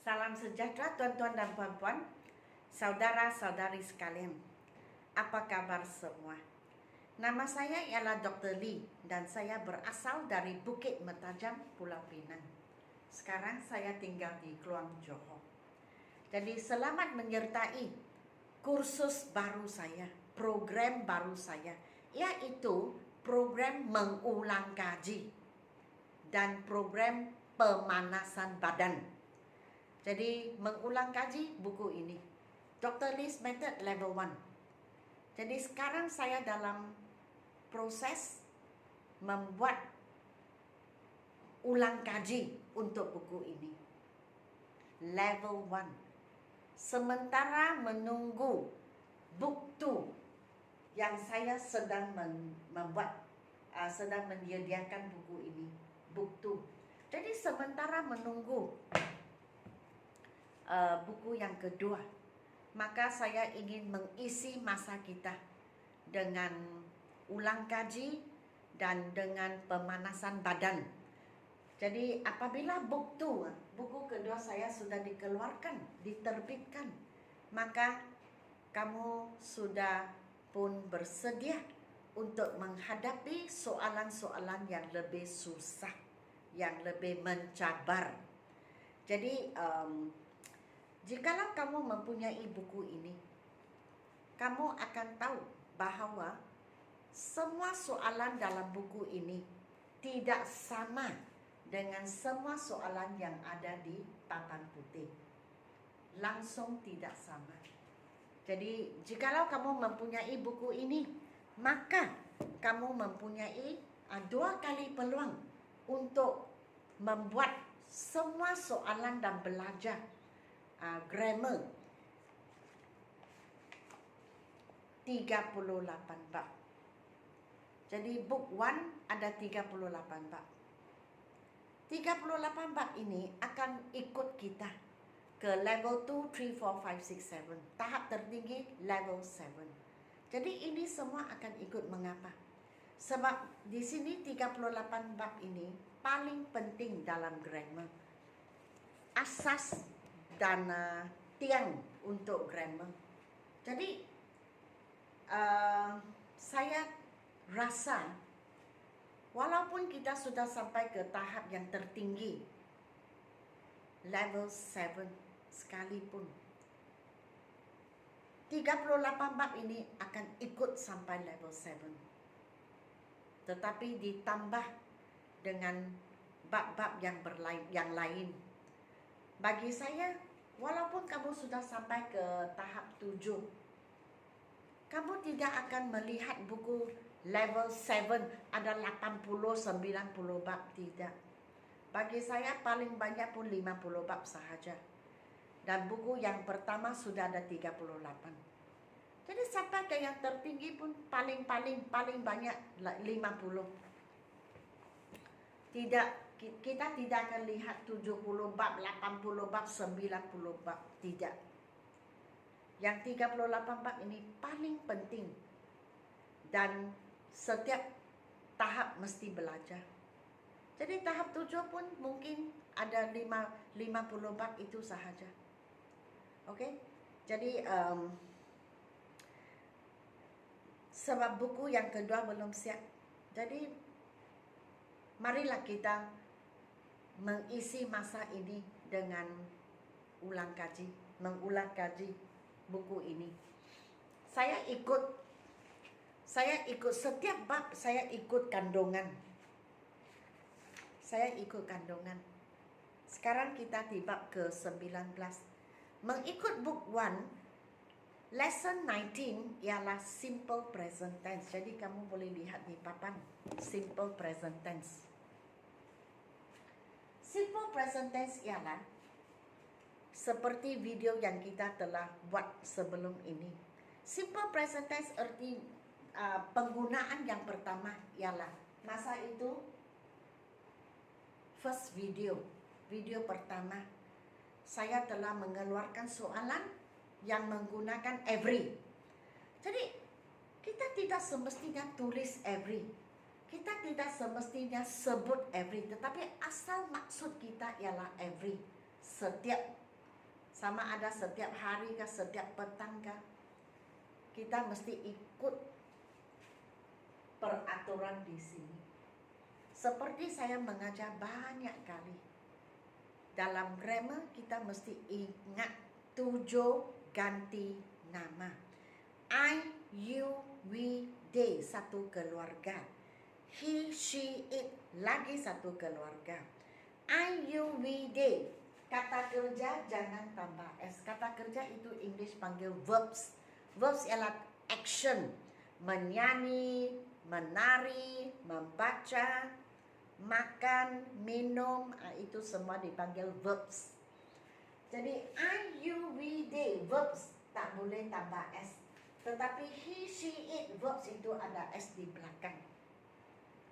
Salam sejahtera tuan-tuan dan puan-puan, saudara-saudari sekalian. Apa kabar semua? Nama saya ialah Dr. Lee dan saya berasal dari Bukit Mertajam, Pulau Pinang. Sekarang saya tinggal di Kluang Johor. Jadi selamat menyertai kursus baru saya, program baru saya, iaitu program mengulang kaji dan program pemanasan badan. Jadi mengulang kaji buku ini, Dr. Lee's Method Level 1. Jadi sekarang saya dalam proses membuat ulang kaji untuk buku ini, Level 1. Sementara menunggu buku yang saya sedang membuat, sedang menyediakan buku ini, buku. Jadi sementara menunggu buku yang kedua, maka saya ingin mengisi masa kita dengan ulang kaji dan dengan pemanasan badan. Jadi apabila buku kedua saya sudah dikeluarkan, diterbitkan, maka kamu sudah pun bersedia untuk menghadapi soalan-soalan yang lebih susah, yang lebih mencabar. Jadi jikalau kamu mempunyai buku ini, kamu akan tahu bahawa semua soalan dalam buku ini tidak sama dengan semua soalan yang ada di papan putih. Langsung tidak sama. Jadi jikalau kamu mempunyai buku ini, maka kamu mempunyai 2 kali peluang untuk membuat semua soalan dan belajar grammar 38 bab. Jadi book 1 ada 38 bab. 38 bab ini akan ikut kita ke level 2, 3, 4, 5, 6, 7. Tahap tertinggi level 7. Jadi ini semua akan ikut. Mengapa? Sebab di sini 38 bab ini paling penting dalam grammar. Asas dan tiang untuk grammar. Jadi saya rasa walaupun kita sudah sampai ke tahap yang tertinggi, level 7 sekalipun, 38 bab ini akan ikut sampai level 7. Tetapi ditambah dengan bab-bab yang lain. Bagi saya, walaupun kamu sudah sampai ke tahap 7, kamu tidak akan melihat buku level 7 ada 80-90 bab, tidak. Bagi saya paling banyak pun 50 bab sahaja. Dan buku yang pertama sudah ada 38. Jadi sampai ke yang tertinggi pun paling banyak 50. Kita tidak akan lihat 70 bab, 80 bab, 90 bab. Tidak. Yang 38 bab ini paling penting. Dan setiap tahap mesti belajar. Jadi tahap 7 pun mungkin ada 50 bab itu sahaja. Okey? Jadi sebab buku yang kedua belum siap. Jadi marilah kita mengisi masa ini dengan mengulang kaji buku ini. Saya ikut setiap bab, saya ikut kandungan. Sekarang kita di bab ke-19. Mengikut book 1, lesson 19 ialah simple present tense. Jadi kamu boleh lihat di papan simple present tense. Simple present tense ialah seperti video yang kita telah buat sebelum ini. Simple present tense erti penggunaan yang pertama ialah masa itu first video pertama saya telah mengeluarkan soalan yang menggunakan every. Jadi kita tidak semestinya tulis every. Kita tidak semestinya sebut every, tetapi asal maksud kita ialah every. Setiap Sama ada setiap hari kah, setiap petang kah, kita mesti ikut peraturan di sini. Seperti saya mengajar banyak kali, dalam grammar kita mesti ingat 7 ganti nama. I, you, we, they, satu keluarga. He, she, it, lagi satu keluarga. I, you, we, they. Kata kerja jangan tambah S. Kata kerja itu English panggil verbs. Verbs ialah action. Menyanyi, menari, membaca, makan, minum, itu semua dipanggil verbs. Jadi I, you, we, they, verbs tak boleh tambah S. Tetapi he, she, it, verbs itu ada S di belakang.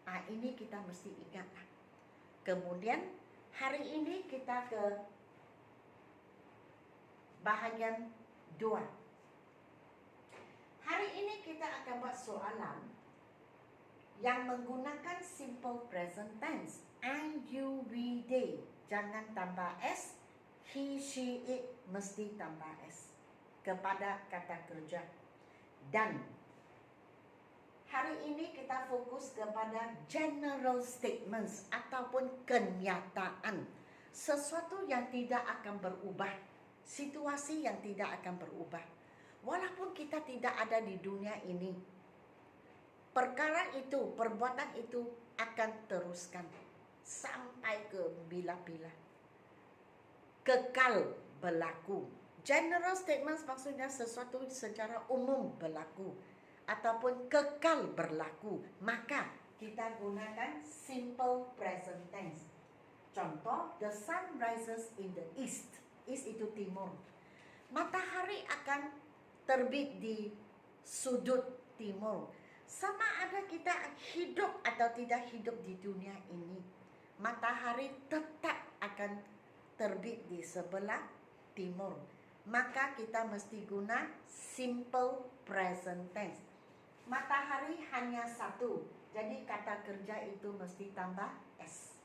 Ini kita mesti ingat. Kemudian hari ini kita ke bahagian 2. Hari ini kita akan buat soalan yang menggunakan simple present tense. I, you, we, they. Jangan tambah S. He, she, it mesti tambah S kepada kata kerja. Dan hari ini kita fokus kepada general statements ataupun kenyataan. Sesuatu yang tidak akan berubah. Situasi yang tidak akan berubah. Walaupun kita tidak ada di dunia ini, perkara itu, perbuatan itu akan teruskan sampai ke bila-bila. Kekal berlaku. General statements maksudnya sesuatu secara umum berlaku ataupun kekal berlaku. Maka kita gunakan simple present tense. Contoh, the sun rises in the east. East itu timur. Matahari akan terbit di sudut timur. Sama ada kita hidup atau tidak hidup di dunia ini, matahari tetap akan terbit di sebelah timur. Maka kita mesti guna simple present tense. Matahari hanya satu, jadi kata kerja itu mesti tambah S.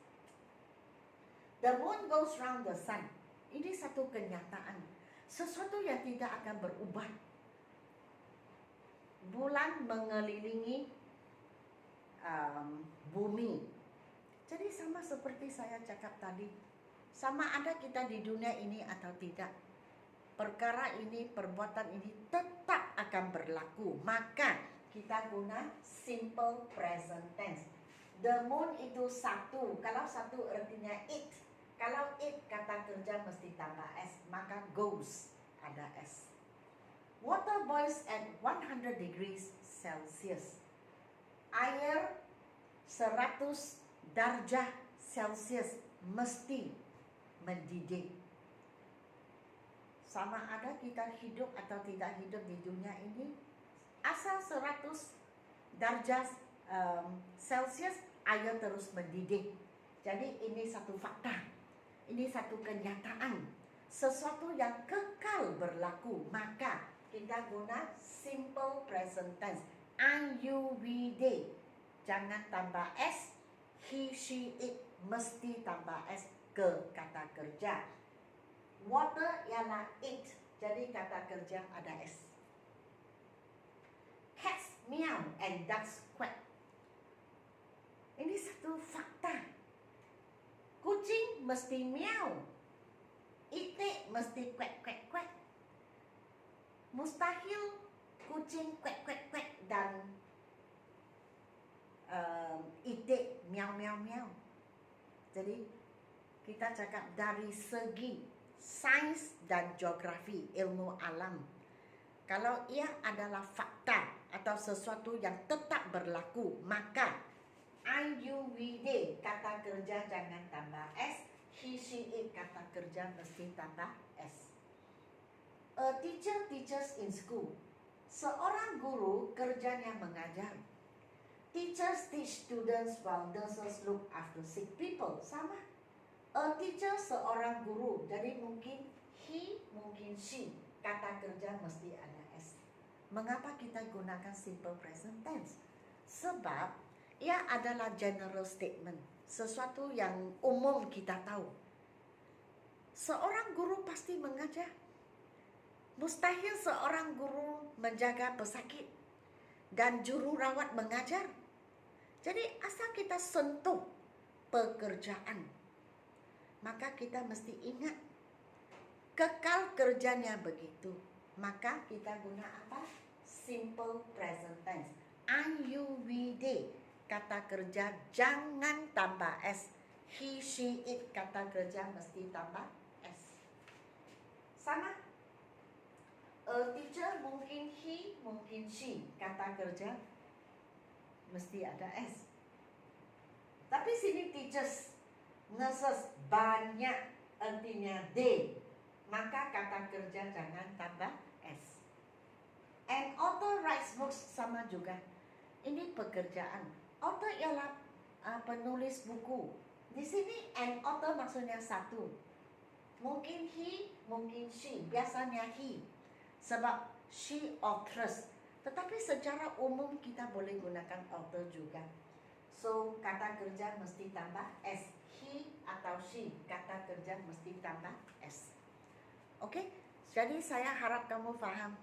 The moon goes round the sun. Ini satu kenyataan, sesuatu yang tidak akan berubah. Bulan mengelilingi bumi. Jadi sama seperti saya cakap tadi, sama ada kita di dunia ini atau tidak, perkara ini, perbuatan ini tetap akan berlaku. Maka kita guna simple present tense. The moon itu satu. Kalau satu artinya it. Kalau it kata kerja mesti tambah S, maka goes ada S. Water boils at 100 degrees Celsius. Air 100 darjah Celsius mesti mendidih. Sama ada kita hidup atau tidak hidup di dunia ini, asal 100 darjah Celsius air terus mendidih. Jadi ini satu fakta. Ini satu kenyataan, sesuatu yang kekal berlaku. Maka kita guna simple present tense. I, you, we, they. Jangan tambah S. He, she, it mesti tambah S ke kata kerja. Water ialah it, jadi kata kerja ada S. Cats meow and ducks quack. Ini satu fakta. Kucing mesti meow, itik mesti quack quack quack. Mustahil kucing quack quack quack dan itik meow meow meow. Jadi kita cakap dari segi sains dan geografi, ilmu alam, kalau ia adalah fakta atau sesuatu yang tetap berlaku, maka I, you, we, they kata kerja jangan tambah S. He, she, it kata kerja mesti tambah S. A teacher teaches in school. Seorang guru kerjanya mengajar. Teachers teach students while nurses look after sick people. Sama. A teacher seorang guru. Jadi mungkin he, mungkin she. Kata kerja mesti ada S. Mengapa kita gunakan simple present tense? Sebab ia adalah general statement, sesuatu yang umum kita tahu. Seorang guru pasti mengajar. Mustahil seorang guru menjaga pesakit dan juru rawat mengajar. Jadi asal kita sentuh pekerjaan, maka kita mesti ingat kekal kerjanya begitu. Maka kita guna apa? Simple present tense. IUVD, kata kerja jangan tambah S. He, she, it, kata kerja mesti tambah S. Sama. A teacher mungkin he, mungkin she, kata kerja mesti ada S. Tapi sini teachers, nurses banyak, artinya they, maka kata kerja jangan tambah S. An author writes books, sama juga. Ini pekerjaan. Author ialah penulis buku. Di sini an author maksudnya satu. Mungkin he, mungkin she. Biasanya he, sebab she authors. Tetapi secara umum kita boleh gunakan author juga. So, kata kerja mesti tambah S. He atau she, kata kerja mesti tambah S. Oke? Jadi saya harap kamu faham.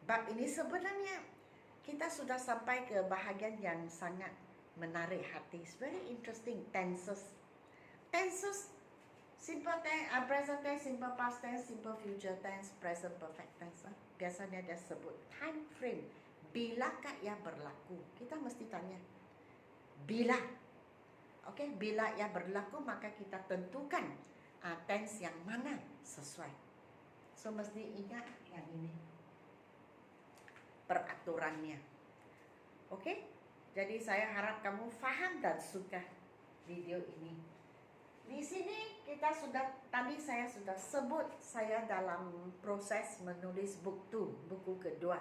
Bab ini sebenarnya kita sudah sampai ke bahagian yang sangat menarik hati. It's very interesting. Tenses. Tenses, simple tense, present tense, simple past tense, simple future tense, present perfect tense. Biasanya dia sebut time frame. Bilakah ia berlaku? Kita mesti tanya. Bila. Oke, bila ia berlaku maka kita tentukan tense yang mana sesuai. So mesti ingat yang ini. Peraturannya. Oke? Jadi saya harap kamu faham dan suka video ini. Di sini kita tadi saya sudah sebut saya dalam proses menulis buku kedua,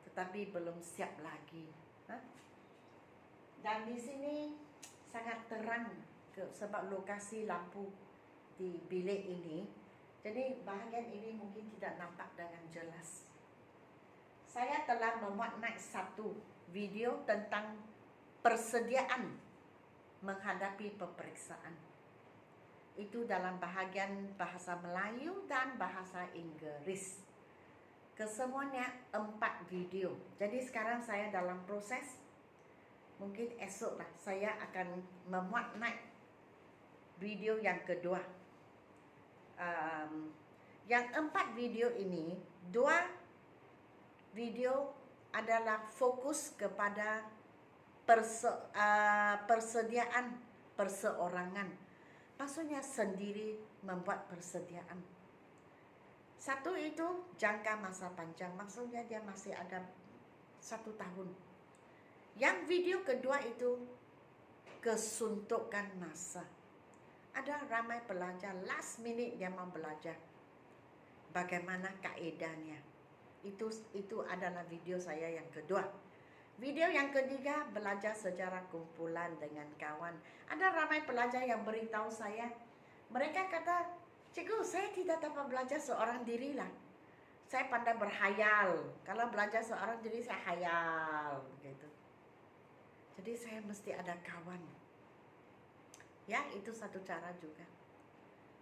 tetapi belum siap lagi. Dan di sini sangat terang sebab lokasi lampu di bilik ini. Jadi bahagian ini mungkin tidak nampak dengan jelas. Saya telah memuat naik satu video tentang persediaan menghadapi peperiksaan. Itu dalam bahagian bahasa Melayu dan bahasa Inggris. Kesemuanya 4 video. Jadi sekarang saya dalam proses, mungkin esok lah saya akan memuat naik video yang kedua. Yang 4 video ini, 2 video adalah fokus kepada persediaan perseorangan. Maksudnya sendiri membuat persediaan. Satu itu jangka masa panjang, maksudnya dia masih ada 1 tahun. Yang video kedua itu kesuntukan masa. Ada ramai pelajar last minute dia mau belajar. Bagaimana kaedahnya? Itu adalah video saya yang kedua. Video yang ketiga, belajar sejarah kumpulan dengan kawan. Ada ramai pelajar yang beritahu saya, mereka kata, cikgu, saya tidak dapat belajar seorang diri lah. Saya pandai berhayal. Kalau belajar seorang diri, saya hayal. Begitu. Jadi saya mesti ada kawan. Ya, itu satu cara juga.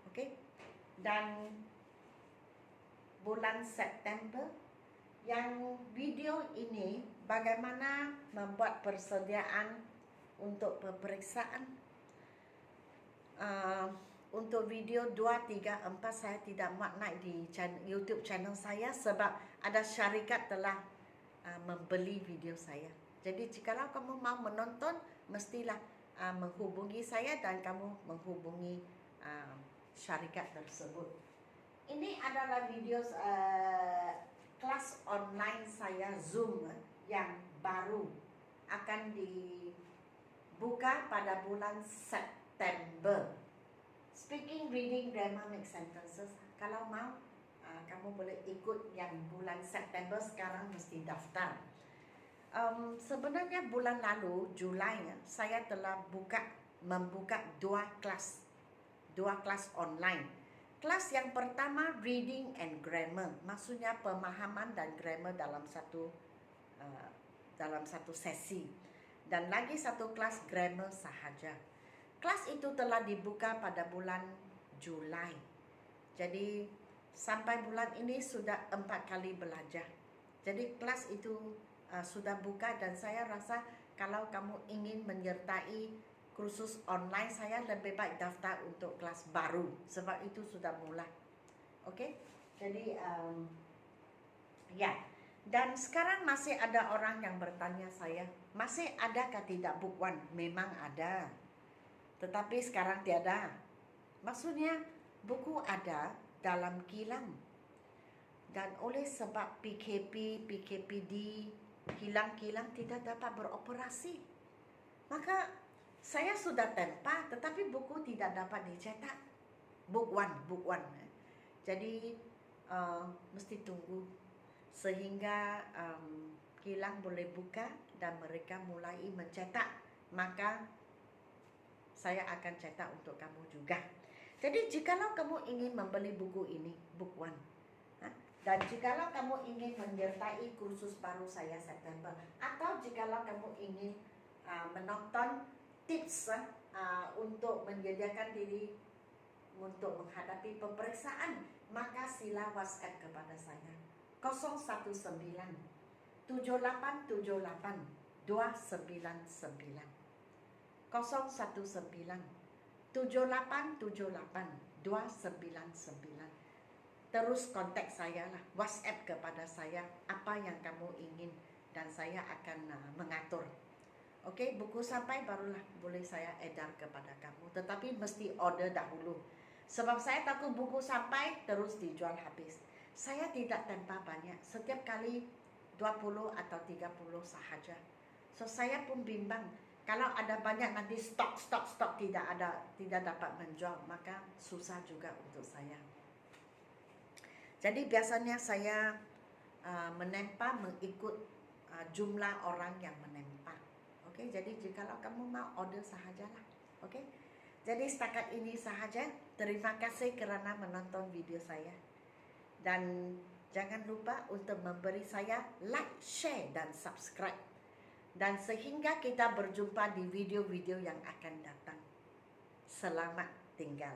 Oke? Dan bulan September, yang video ini bagaimana membuat persediaan untuk peperiksaan. Untuk video 2, 3, 4 saya tidak muat naik di YouTube channel saya sebab ada syarikat telah membeli video saya. Jadi jikalau kamu mau menonton, mestilah menghubungi saya dan kamu menghubungi syarikat tersebut. Ini adalah video kelas online saya Zoom yang baru akan dibuka pada bulan September. Speaking, reading, grammar, make sentences. Kalau mau, kamu boleh ikut yang bulan September. Sekarang mesti daftar. Sebenarnya bulan lalu, Julai, saya telah membuka 2 kelas online. Kelas yang pertama reading and grammar, maksudnya pemahaman dan grammar dalam satu sesi. Dan lagi satu kelas grammar sahaja. Kelas itu telah dibuka pada bulan Julai. Jadi sampai bulan ini sudah 4 kali belajar. Jadi kelas itu sudah buka dan saya rasa kalau kamu ingin menyertai kursus online, saya lebih baik daftar untuk kelas baru sebab itu sudah mula. Okey? Jadi ya. Dan sekarang masih ada orang yang bertanya saya, masih adakah tidak book one? Memang ada. Tetapi sekarang tiada. Maksudnya buku ada dalam kilang. Dan oleh sebab PKP, PKPD, kilang-kilang tidak dapat beroperasi. Maka saya sudah tempah tetapi buku tidak dapat dicetak. Book one. Jadi mesti tunggu sehingga kilang boleh buka dan mereka mulai mencetak. Maka saya akan cetak untuk kamu juga. Jadi jikalau kamu ingin membeli buku ini, book one, dan jikalau kamu ingin menyertai kursus baru saya September, atau jikalau kamu ingin menonton tips untuk menyediakan diri untuk menghadapi peperiksaan, maka sila WhatsApp kepada saya 019 7878 299 019 7878 299. Terus kontak saya lah, WhatsApp kepada saya apa yang kamu ingin dan saya akan mengatur. Okey, buku sampai barulah boleh saya edar kepada kamu, tetapi mesti order dahulu. Sebab saya takut buku sampai terus dijual habis. Saya tidak tempah banyak, setiap kali 20 atau 30 sahaja. So saya pun bimbang. Kalau ada banyak nanti stok tidak dapat menjual, maka susah juga untuk saya. Jadi biasanya saya menempah mengikut jumlah orang yang menempah. Okey, jadi jikalau kamu mau order sahajalah. Okey. Jadi setakat ini sahaja. Terima kasih kerana menonton video saya. Dan jangan lupa untuk memberi saya like, share dan subscribe. Dan sehingga kita berjumpa di video-video yang akan datang. Selamat tinggal.